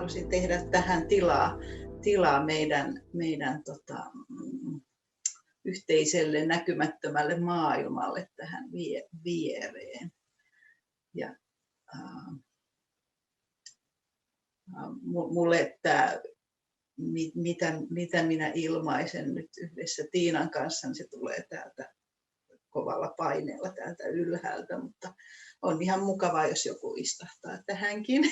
halusin tehdä tähän tilaa meidän yhteiselle näkymättömälle maailmalle tähän viereen. Ja mulle tämä, mitä minä ilmaisen nyt yhdessä Tiinan kanssa, niin se tulee täältä kovalla paineella täältä ylhäältä, mutta on ihan mukavaa, jos joku istahtaa tähänkin.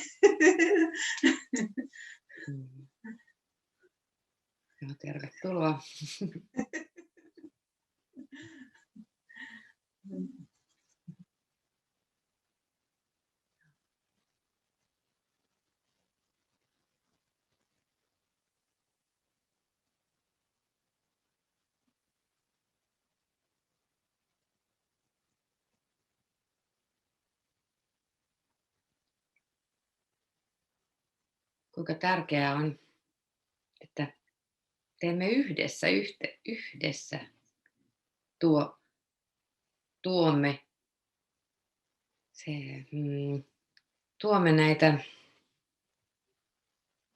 Joo, tervetuloa. Kuinka tärkeää on, että teemme yhdessä tuomme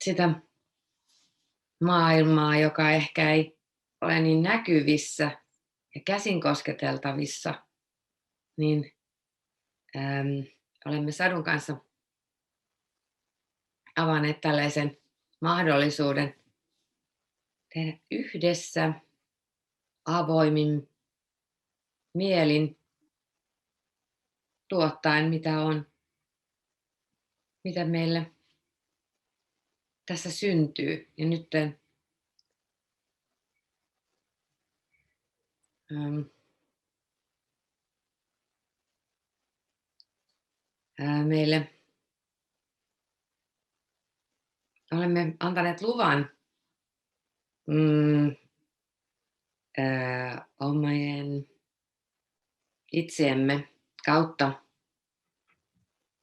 sitä maailmaa, joka ehkä ei ole niin näkyvissä ja käsin kosketeltavissa, niin olemme Sadun kanssa avanneet tällaisen mahdollisuuden tehdä yhdessä avoimin mielin tuottaen, mitä meille tässä syntyy. Ja nyt meille olemme antaneet luvan omien itseemme kautta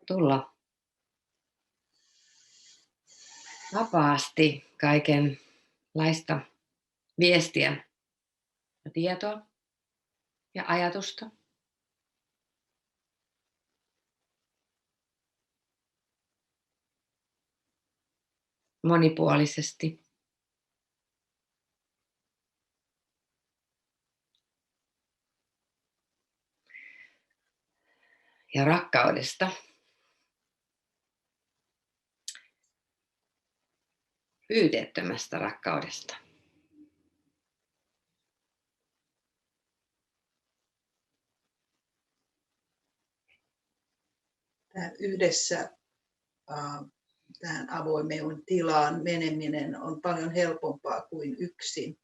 tulla vapaasti kaikenlaista viestiä ja tietoa ja ajatusta. Monipuolisesti. Ja rakkaudesta. Pyyteettömästä rakkaudesta. Tämä yhdessä tähän avoimeen tilaan meneminen on paljon helpompaa kuin yksin.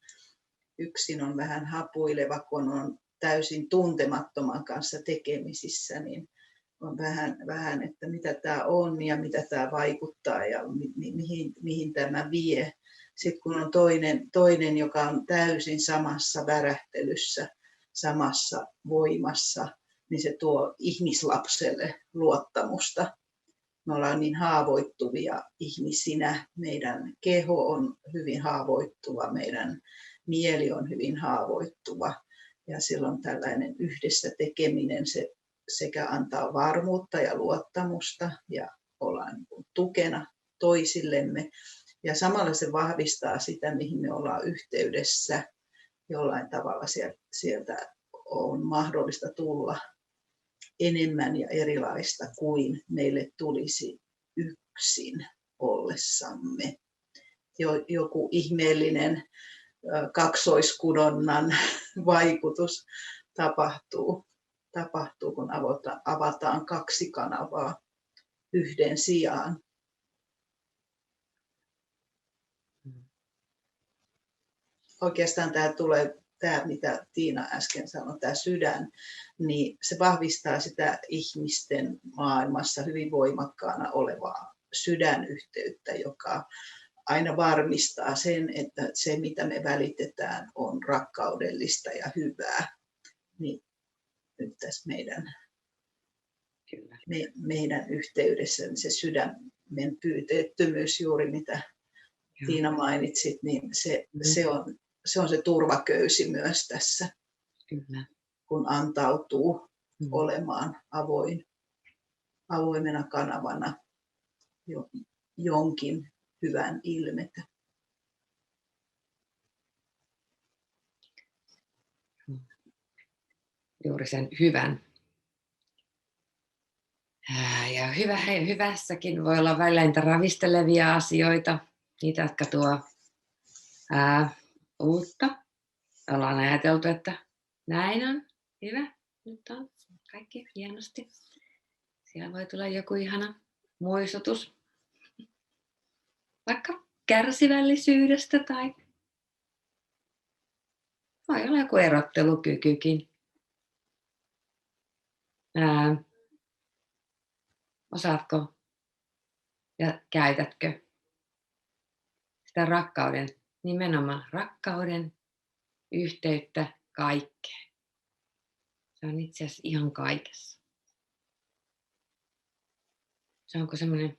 Yksin on vähän hapuileva, kun on täysin tuntemattoman kanssa tekemisissä, niin on vähän, että mitä tämä on ja mitä tämä vaikuttaa ja mihin tämä vie. Sitten kun on toinen, joka on täysin samassa värähtelyssä, samassa voimassa, niin se tuo ihmislapselle luottamusta. Me ollaan niin haavoittuvia ihmisinä. Meidän keho on hyvin haavoittuva, meidän mieli on hyvin haavoittuva. Ja silloin tällainen yhdessä tekeminen, se sekä antaa varmuutta ja luottamusta ja ollaan tukena toisillemme. Ja samalla se vahvistaa sitä, mihin me ollaan yhteydessä. Jollain tavalla sieltä on mahdollista tulla enemmän ja erilaista kuin meille tulisi yksin ollessamme. Joku ihmeellinen kaksoiskudonnan vaikutus tapahtuu, kun avataan 2 kanavaa yhden sijaan. Oikeastaan tämä, mitä Tiina äsken sanoi, tämä sydän, niin se vahvistaa sitä ihmisten maailmassa hyvin voimakkaana olevaa sydänyhteyttä, joka aina varmistaa sen, että se, mitä me välitetään, on rakkaudellista ja hyvää. Niin nyt tässä meidän yhteydessä niin se sydämen pyyteettömyys, juuri mitä Tiina mainitsit, niin se on se turvaköysi myös tässä, Kyllä. kun antautuu olemaan avoimena kanavana jonkin hyvän ilmetä. Juuri sen hyvän. Ja hyvässäkin voi olla välillä niitä ravistelevia asioita, niitä, jotka tuo uutta. Ollaan ajateltu, että näin on hyvä, nyt on kaikki hienosti. Siellä voi tulla joku ihana muistutus, vaikka kärsivällisyydestä tai voi olla joku erottelukykykin. Osaatko ja käytätkö sitä rakkauden, nimenomaan rakkauden yhteyttä kaikkeen? Se on itse asiassa ihan kaikessa. Se onko semmoinen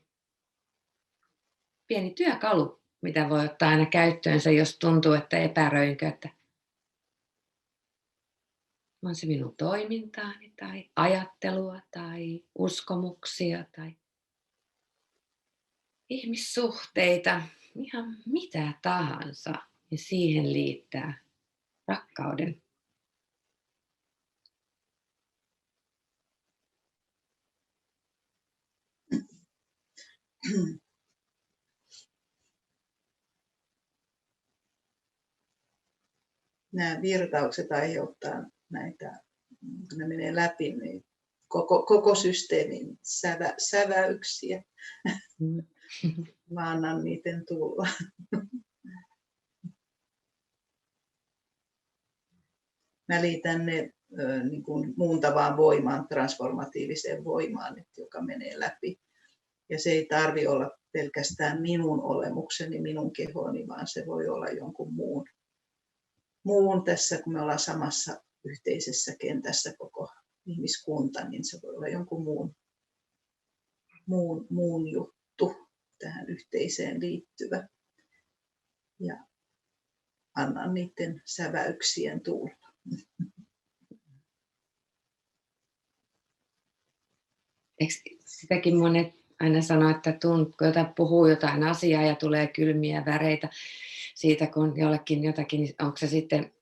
pieni työkalu, mitä voi ottaa aina käyttöönsä, jos tuntuu, että epäröinkö, että on se minun toimintaani tai ajattelua tai uskomuksia tai ihmissuhteita, ihan mitä tahansa, niin siihen liittää rakkauden. Nämä virtaukset aiheuttaa näitä, kun ne menee läpi, niin koko systeemin säväyksiä. Mä annan niiden tulla. Mä liitän ne niin kuin muuntavaan voimaan, transformatiiviseen voimaan, joka menee läpi. Ja se ei tarvitse olla pelkästään minun olemukseni, minun kehoni, vaan se voi olla jonkun muun tässä, kun me ollaan samassa yhteisessä kentässä koko ihmiskunta, niin se voi olla jonkun muun juttu tähän yhteiseen liittyvä. Ja annan niiden säväyksien tulla. Eikö sitäkin monet aina sanoo, että kun puhuu jotain asiaa ja tulee kylmiä väreitä siitä, kun jollekin jotakin, niin onko se sitten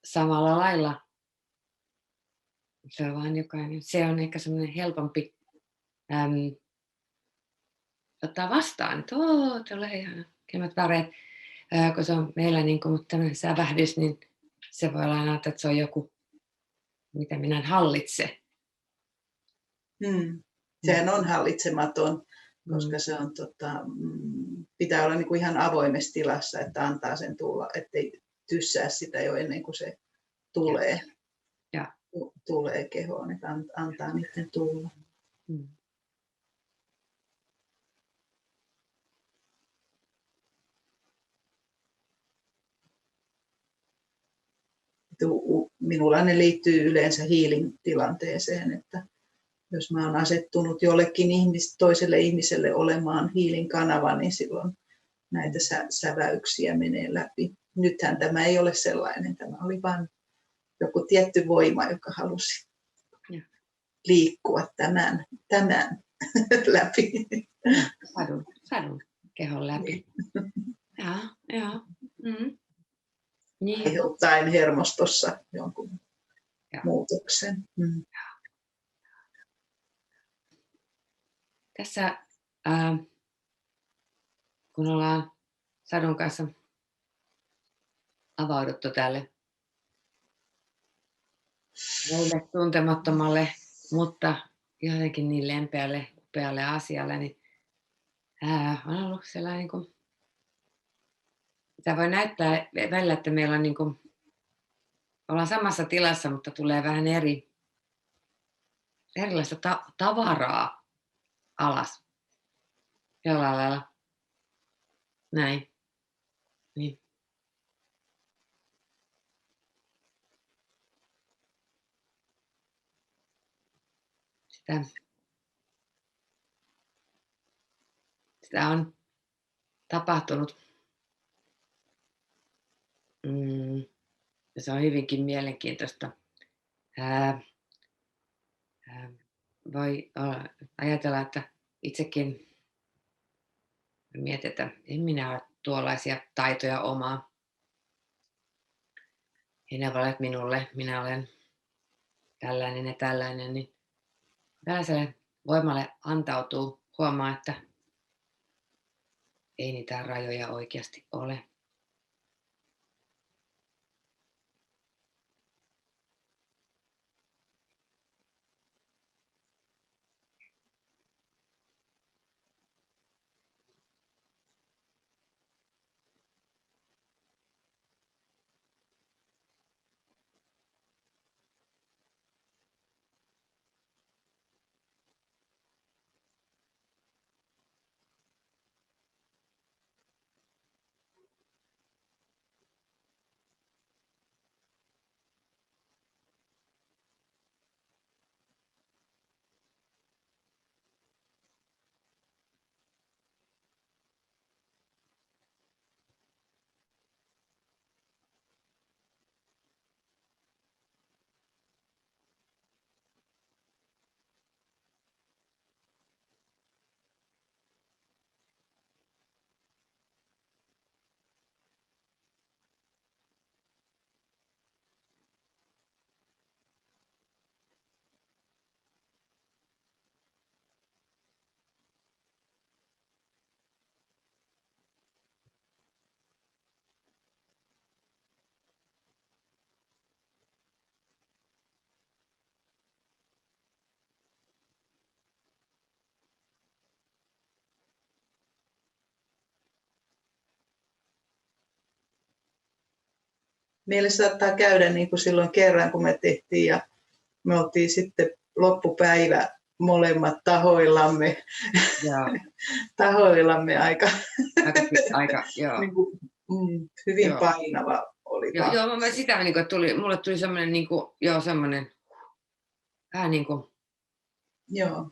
samalla lailla? Se on vaan jokainen. Se on ehkä semmoinen helpompi ottaa vastaan, että tulee ihan kylmät väreet. Kun se on meillä niin kuin tämmöinen sävähdys, niin se voi olla aina, että se on joku, mitä minä en hallitse. Sehän on hallitsematon, koska se on, pitää olla niin kuin ihan avoimessa tilassa, että antaa sen tulla, ettei tyssää sitä jo ennen kuin se tulee, tulee kehoon, että antaa niiden tulla. Minulla ne liittyy yleensä healing-tilanteeseen, että jos mä oon asettunut jollekin toiselle ihmiselle olemaan healing kanava, niin silloin näitä säväyksiä menee läpi. Nythän tämä ei ole sellainen, tämä oli vain joku tietty voima, joka halusi liikkua tämän läpi. Sadun kehon läpi. Joo. Niin. Aiheuttaen hermostossa jonkun muutoksen. Tässä kun ollaan Sadun kanssa avauduttu tälle meille tuntemattomalle, mutta jotenkin niin lempeälle, upealle asialle, niin on ollut sellainen, niin kuin, tämä voi näyttää välillä, että meillä on niin kuin, ollaan samassa tilassa, mutta tulee vähän erilaista tavaraa alas. Jollain lailla. Näin. Niin. Sitä on tapahtunut. Se on hyvinkin mielenkiintoista. Voi ajatella, että itsekin Mietin, että en minä ole tuollaisia taitoja omaa. Ei ne valet minulle, minä olen tällainen ja tällainen, niin tällaiselle voimalle antautuu, huomaa, että ei niitä rajoja oikeasti ole. Meille saattaa käydä niin kuin silloin kerran, kun me tehtiin ja me oltiin sitten loppupäivä molemmat tahoillamme, Joo, tahoillamme aika joo. niin kuin, hyvin Joo. painava oli. Joo, mä sitä, niin kuin, mulle tuli semmoinen, niin kuin, semmoinen, vähän niin kuin... Joo.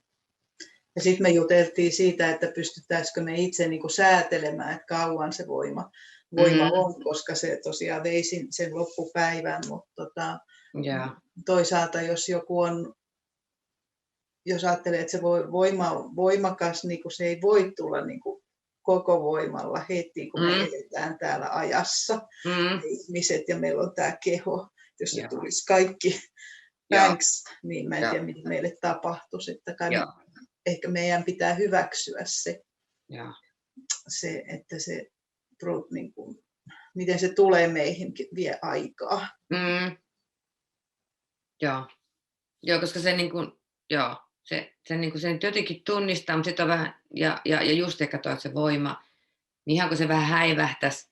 Ja sitten me juteltiin siitä, että pystyttäisikö me itse niin kuin säätelemään, että kauan se voima on, koska se tosiaan vei sen loppupäivän, mutta toisaalta jos joku on, jos ajattelee, että se voimakas, niin kuin se ei voi tulla niin kuin koko voimalla heti, kun me eletään täällä ajassa, ihmiset ja meillä on tämä keho, jos se tulisi kaikki thanks, niin mä en tiedä, mitä meille tapahtuisi, että ehkä meidän pitää hyväksyä se että se, niin kuin, miten se tulee meihin, vie aikaa. Joo, koska se niin kuin, se niin kuin sen jotenkin tunnistaa, mutta sitten on vähän, ja just ehkä toi se voima, niin ihan kun se vähän häivähtäisi,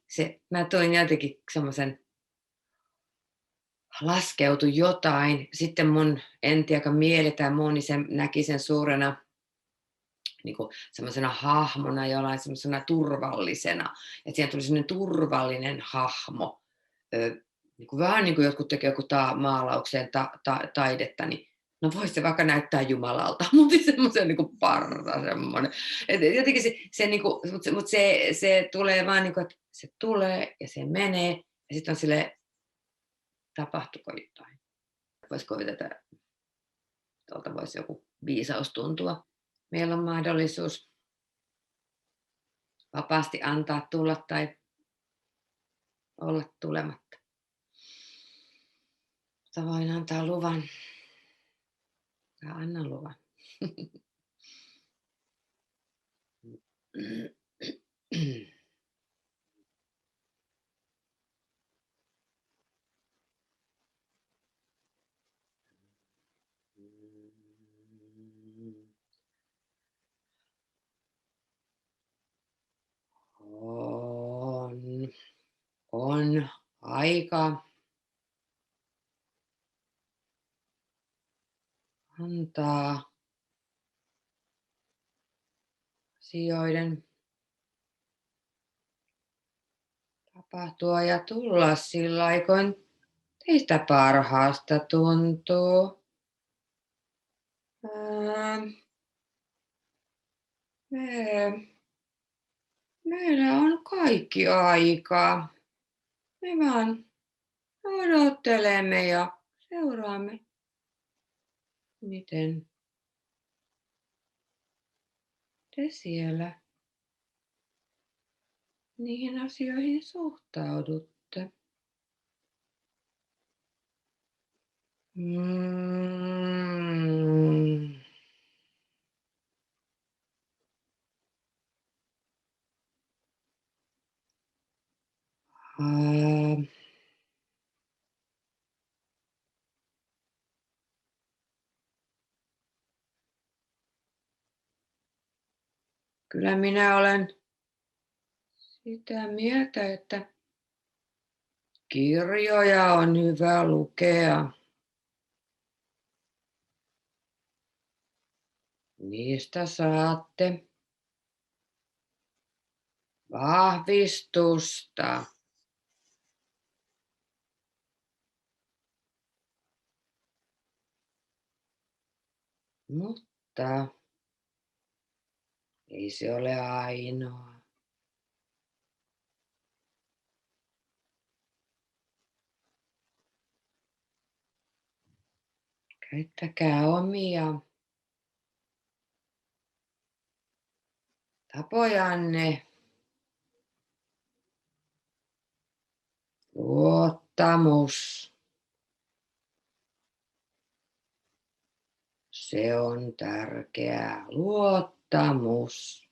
mä toin jotenkin semmoisen, laskeutui jotain, sitten mun en tiedä mieli tai muu, niin se näki sen suurena niin kuin semmoisena hahmona, jollain semmoisena turvallisena, että siihen tuli semmoinen turvallinen hahmo, niin kuin vähän niin kuin jotkut tekee joku maalaukseen taidetta, niin no voisi se vaikka näyttää Jumalalta, mutta semmoisen niin kuin parra semmoinen. Et jotenkin se niin kuin, mutta se tulee vaan niin kuin, että se tulee ja se menee, ja sitten on silleen, tapahtuiko jotain? Voisiko tätä, tuolta voisi joku viisaus tuntua. Meillä on mahdollisuus vapaasti antaa tulla tai olla tulematta. Mutta voin antaa luvan. Ja annan luvan. On aika antaa asioiden tapahtua ja tulla sillä aikoin teistä parhaasta tuntuu. Meillä on kaikki aikaa. Me vaan odottelemme ja seuraamme, miten te siellä niihin asioihin suhtaudutte. Mm. Kyllä minä olen sitä mieltä, että kirjoja on hyvä lukea. Niistä saatte vahvistusta. Mutta ei se ole ainoa. Käyttäkää omia tapojanne. Luottamus. Se on tärkeää. Luottamus.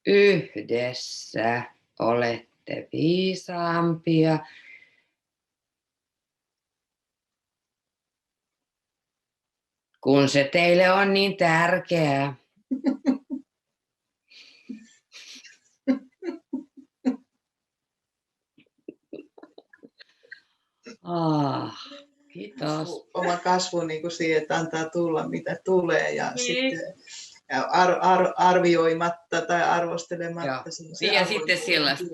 Yhdessä olette viisaampia. Kun se teille on niin tärkeää. Kiitos. Oma kasvu niin kuin siihen, että antaa tulla mitä tulee ja Niin. sitten arvioimatta tai arvostelematta. Niin ja sitten sellaista,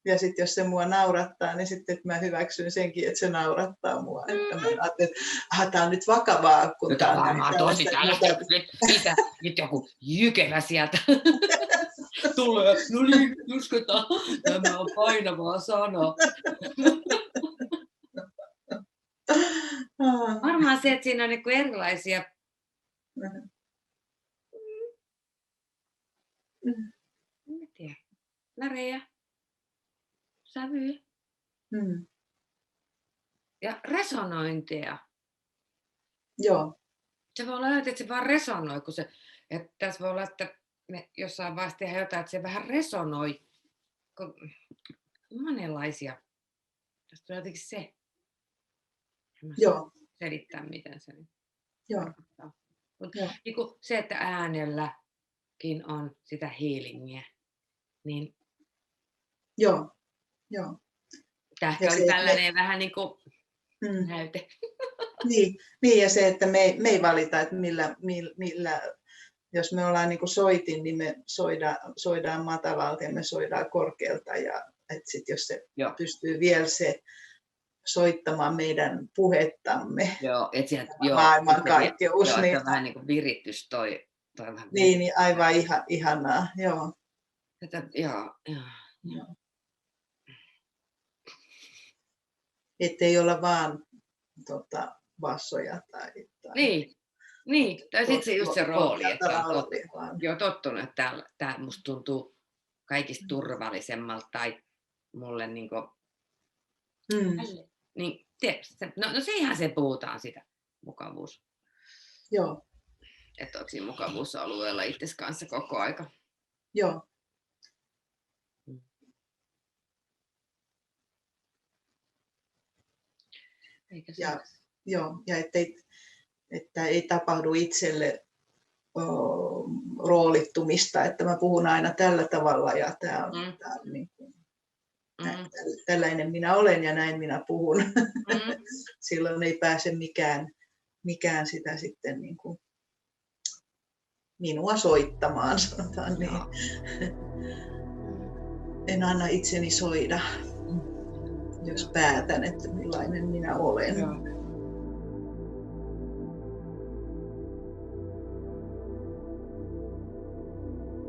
Ja sitten jos se mua naurattaa, niin sitten mä hyväksyn senkin, että se naurattaa mua. Että mä ajattelin, että tämä on nyt vakavaa. Kun tämä on varmaan tosi tällaista. Nyt joku jykevä sieltä tulee. No niin, uskotaan. Tämä on painavaa sana. Varmaan se, että siinä on niin erilaisia en tiedä, värejä, sävyjä ja resonointeja. Joo. Se voi olla, että se vaan resonoi, kun se, että tässä voi olla, että me jossain vaiheessa tehdään jotain, että se vähän resonoi. Monenlaisia. Tästä tulee jotenkin se. Joo. Selittää, miten se nyt tarkoittaa. Niin kuin se, että äänelläkin on sitä healingiä. Niin Joo. Tämä oli tällainen vähän niin kuin näyte. Niin, ja se, että me ei valita, että millä jos me ollaan niin kuin soitin, niin me soidaan matalalta ja me soidaan korkealta. Ja että sit jos se pystyy vielä se soittamaan meidän puhettamme, maailmankaikkeus. Niin vähän niin kuin viritys toi vähän niin, aivan ihanaa. Joo. Joo. Ettei olla vaan bassoja tai Niin, tai sitten se just se rooli, että on jo tottunut, että tämä musta tuntuu kaikista turvallisemmalta tai mulle niinku niin tiedätkö, no siihen se puhutaan sitä mukavuus. Joo. Että oot siinä mukavuusalueella itsesi kanssa koko aika. Joo. Ja että ei tapahdu itselle roolittumista, että mä puhun aina tällä tavalla ja tämä on niin kuin, tällainen minä olen ja näin minä puhun. Silloin ei pääse mikään sitä sitten niin kuin minua soittamaan, sanotaan niin. En anna itseni soida, jos päätän, että millainen minä olen.